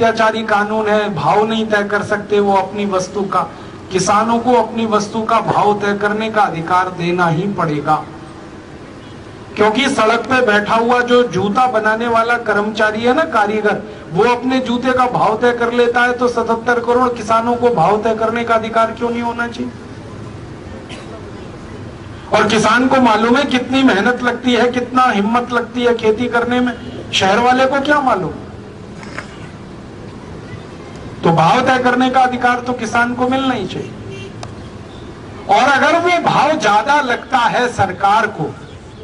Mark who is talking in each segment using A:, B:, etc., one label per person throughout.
A: अत्याचारी कानून है, भाव नहीं तय कर सकते वो अपनी वस्तु का। किसानों को अपनी वस्तु का भाव तय करने का अधिकार देना ही पड़ेगा, क्योंकि सड़क पे बैठा हुआ जो जूता बनाने वाला कर्मचारी है ना, कारीगर, वो अपने जूते का भाव तय कर लेता है, तो 77 करोड़ किसानों को भाव तय करने का अधिकार क्यों नहीं होना चाहिए? और किसान को मालूम है कितनी मेहनत लगती है, कितना हिम्मत लगती है खेती करने में, शहर वाले को क्या मालूम? तो भाव तय करने का अधिकार तो किसान को मिलना ही चाहिए। और अगर वो भाव ज्यादा लगता है सरकार को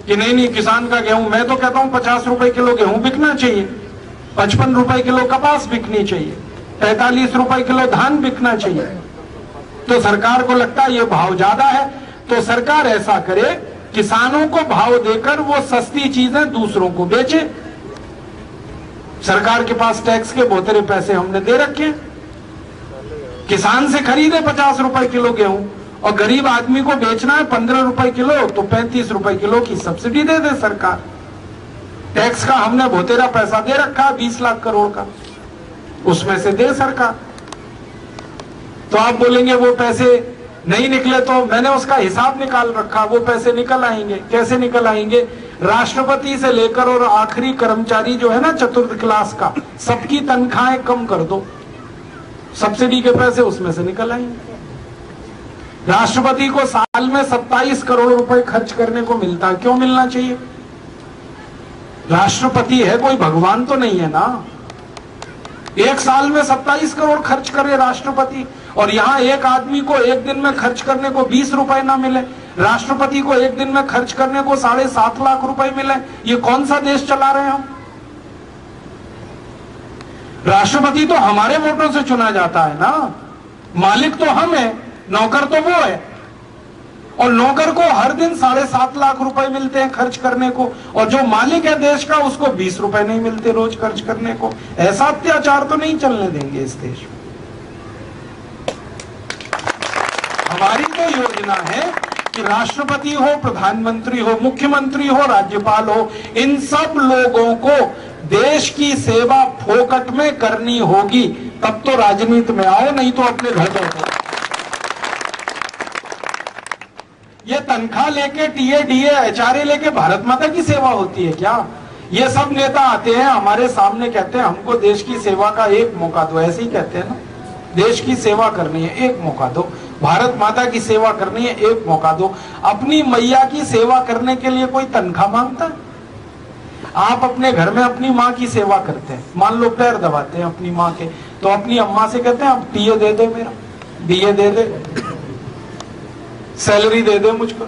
A: कि नहीं नहीं किसान का गेहूं, मैं तो कहता हूं 50 रुपए किलो गेहूं बिकना चाहिए, 55 रुपए किलो कपास बिकनी चाहिए, 45 रुपए किलो धान बिकना चाहिए, तो सरकार को लगता है ये भाव ज्यादा है, तो सरकार ऐसा करे किसानों को भाव देकर वो सस्ती चीजें दूसरों को बेचे। सरकार के पास टैक्स के बहुतेरे पैसे हमने दे रखे, किसान से खरीदे 50 रुपए किलो गेहूं और गरीब आदमी को बेचना है 15 रुपए किलो, तो 35 रुपए किलो की सब्सिडी दे दे सरकार। टैक्स का हमने बहुतेरा पैसा दे रखा 20 लाख करोड़ का, उसमें से दे सरकार। तो आप बोलेंगे वो पैसे नहीं निकले, तो मैंने उसका हिसाब निकाल रखा, वो पैसे निकल आएंगे। कैसे निकल आएंगे? राष्ट्रपति से लेकर और आखिरी कर्मचारी जो है ना चतुर्थ क्लास का, सबकी तनख्वाहें कम कर दो, सब्सिडी के पैसे उसमें से निकल आएंगे। राष्ट्रपति को साल में 27 करोड़ रुपए खर्च करने को मिलता है, क्यों मिलना चाहिए? राष्ट्रपति है, कोई भगवान तो नहीं है ना। एक साल में 27 करोड़ खर्च करे राष्ट्रपति, और यहाँ एक आदमी को एक दिन में खर्च करने को 20 रुपए ना मिले, राष्ट्रपति को एक दिन में खर्च करने को 7.5 लाख रुपए मिले। ये कौन सा देश चला रहे हैं हम? राष्ट्रपति तो हमारे वोटों से चुना जाता है ना, मालिक तो हम है, नौकर तो वो है, और नौकर को हर दिन 7.5 लाख रुपए मिलते हैं खर्च करने को, और जो मालिक है देश का उसको 20 रुपए नहीं मिलते रोज खर्च करने को। ऐसा अत्याचार तो नहीं चलने देंगे इस देश में। हमारी तो योजना है कि राष्ट्रपति हो, प्रधानमंत्री हो, मुख्यमंत्री हो, राज्यपाल हो, इन सब लोगों को देश की सेवा फोकट में करनी होगी, तब तो राजनीति में आओ, नहीं तो अपने घर बैठो। ये तनख्वाह लेके टीए डीए एचआरए लेके भारत माता की सेवा होती है क्या? ये सब नेता आते हैं हमारे सामने, कहते हैं हमको देश की सेवा का एक मौका दो, ऐसे ही कहते हैं ना, देश की सेवा करनी है एक मौका दो, भारत माता की सेवा करनी है एक मौका दो। अपनी मैया की सेवा करने के लिए कोई तनख्वाह मांगता है? आप अपने घर में अपनी माँ की सेवा करते हैं, मान लो पैर दबाते हैं अपनी माँ के, तो अपनी अम्मा से कहते हैं अब टीए दे दे, मेरा डीए दे दे, सैलरी दे दे मुझको,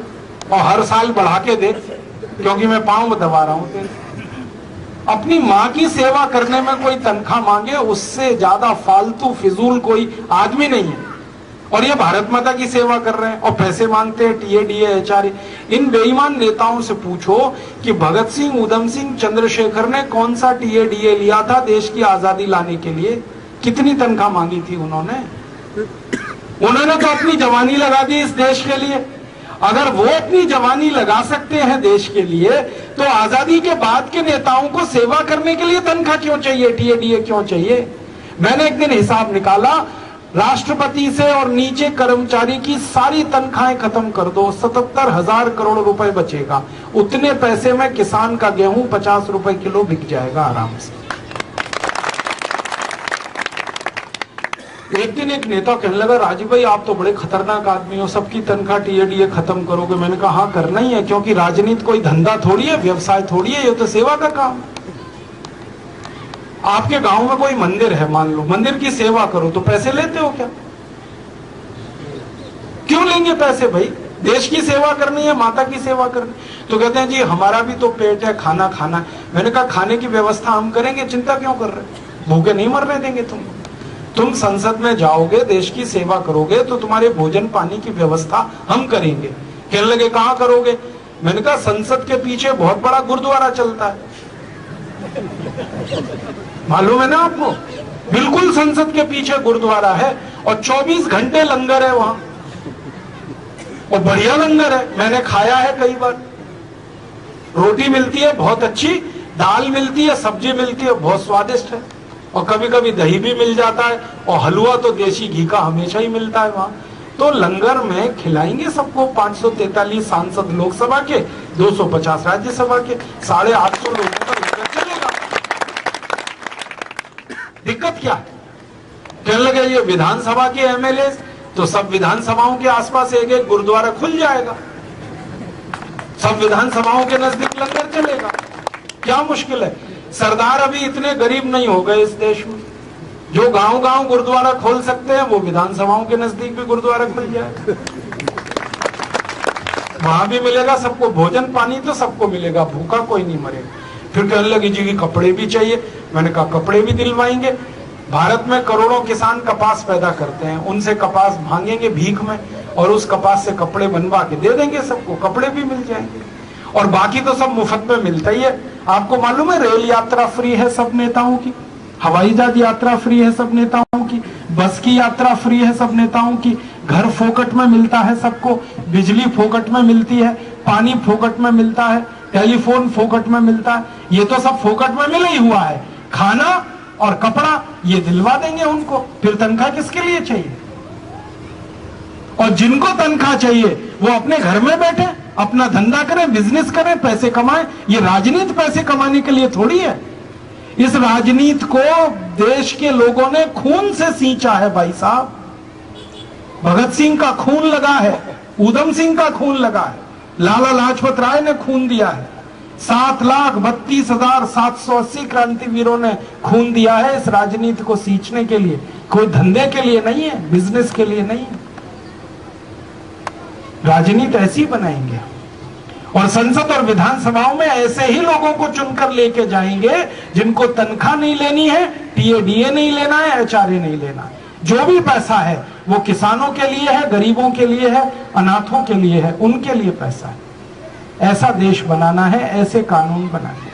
A: और हर साल बढ़ा के दे, क्योंकि मैं पांव दबा रहा हूं तेरे। अपनी माँ की सेवा करने में कोई तनख्वाह मांगे, उससे ज्यादा फालतू फिजूल कोई आदमी नहीं है। और ये भारत माता की सेवा कर रहे हैं और पैसे मांगते हैं टीए डीए एचआरए। इन बेईमान नेताओं से पूछो कि भगत सिंह, उधम सिंह, चंद्रशेखर ने कौन सा टीए डीए लिया था देश की आजादी लाने के लिए? कितनी तनख्वाह मांगी थी उन्होंने? उन्होंने तो अपनी जवानी लगा दी इस देश के लिए। अगर वो अपनी जवानी लगा सकते हैं देश के लिए, तो आजादी के बाद के नेताओं को सेवा करने के लिए तनख्वाह क्यों चाहिए, टीए डीए क्यों चाहिए? मैंने एक दिन हिसाब निकाला, राष्ट्रपति से और नीचे कर्मचारी की सारी तनख्वाहें खत्म कर दो, 77,000 करोड़ रुपए बचेगा। उतने पैसे में किसान का गेहूं 50 रुपए किलो बिक जाएगा आराम से। एक दिन एक नेता कहने लगा, राजीव भाई आप तो बड़े खतरनाक आदमी हो, सबकी तनख्वाह टीए डीए खत्म करोगे? मैंने कहा हाँ करना ही है, क्योंकि राजनीति कोई धंधा थोड़ी है, व्यवसाय थोड़ी है, ये तो सेवा का काम है। आपके गांव में कोई मंदिर है, मान लो, मंदिर की सेवा करो, तो पैसे लेते हो क्या? क्यों लेंगे पैसे भाई? देश की सेवा करनी है, माता की सेवा करनी। तो कहते हैं जी हमारा भी तो पेट है, खाना खाना है। मैंने कहा खाने की व्यवस्था हम करेंगे, चिंता क्यों कर रहे? भूखे नहीं मरने देंगे तुम संसद में जाओगे, देश की सेवा करोगे, तो तुम्हारे भोजन पानी की व्यवस्था हम करेंगे। कहने लगे कहां करोगे? मैंने कहा संसद के पीछे बहुत बड़ा गुरुद्वारा चलता है, मालूम है ना आपको? बिल्कुल संसद के पीछे गुरुद्वारा है और 24 घंटे लंगर है वहां, और बढ़िया लंगर है, मैंने खाया है कई बार। रोटी मिलती है बहुत अच्छी, दाल मिलती है, सब्जी मिलती है, बहुत स्वादिष्ट है। और कभी कभी दही भी मिल जाता है, और हलवा तो देसी घी का हमेशा ही मिलता है वहां। तो लंगर में खिलाएंगे सबको, 543 सांसद लोकसभा के, 250 राज्यसभा के, 850 लोगों का लंगर चलेगा। दिक्कत क्या है? कहने लगे ये विधानसभा के एमएलए, तो सब विधानसभाओं के आसपास एक एक गुरुद्वारा खुल जाएगा, सब विधानसभाओं के नजदीक लंगर चलेगा। क्या मुश्किल है? सरदार अभी इतने गरीब नहीं हो गए इस देश में, जो गांव गांव गुरुद्वारा खोल सकते हैं, वो विधानसभाओं के नजदीक भी गुरुद्वारा खुल जाएगा। वहां भी मिलेगा सबको भोजन पानी, तो सबको मिलेगा, भूखा कोई नहीं मरेगा। फिर कहने लगी जी की कपड़े भी चाहिए। मैंने कहा कपड़े भी दिलवाएंगे। भारत में करोड़ों किसान कपास पैदा करते हैं, उनसे कपास भांगेंगे भीख में, और उस कपास से कपड़े बनवा के दे देंगे सबको, कपड़े भी मिल जाएंगे। और बाकी तो सब मुफ्त में मिलता ही है। आपको मालूम है रेल यात्रा फ्री है सब नेताओं की, हवाई जहाज यात्रा फ्री है सब नेताओं की, बस की यात्रा फ्री है सब नेताओं की, घर फोकट में मिलता है सबको, बिजली फोकट में मिलती है, पानी फोकट में मिलता है, टेलीफोन फोकट में मिलता है। ये तो सब फोकट में मिला ही हुआ है। खाना और कपड़ा ये दिलवा देंगे उनको, फिर तनख्वाह किसके लिए चाहिए? और जिनको तनख्वाह चाहिए वो अपने घर में बैठे, अपना धंधा करें, बिजनेस करें, पैसे कमाएं। ये राजनीति पैसे कमाने के लिए थोड़ी है। इस राजनीति को देश के लोगों ने खून से सींचा है भाई साहब। भगत सिंह का खून लगा है, उधम सिंह का खून लगा है, लाला लाजपत राय ने खून दिया है, 7,32,780 क्रांतिवीरों ने खून दिया है इस राजनीति को सींचने के लिए। कोई धंधे के लिए नहीं है, बिजनेस के लिए नहीं है। राजनीति ऐसी बनाएंगे, और संसद और विधानसभाओं में ऐसे ही लोगों को चुनकर लेके जाएंगे जिनको तनख्वाह नहीं लेनी है, टीएडीए नहीं लेना है, एचआरए नहीं लेना है। जो भी पैसा है वो किसानों के लिए है, गरीबों के लिए है, अनाथों के लिए है, उनके लिए पैसा है। ऐसा देश बनाना है, ऐसे कानून बनाने हैं।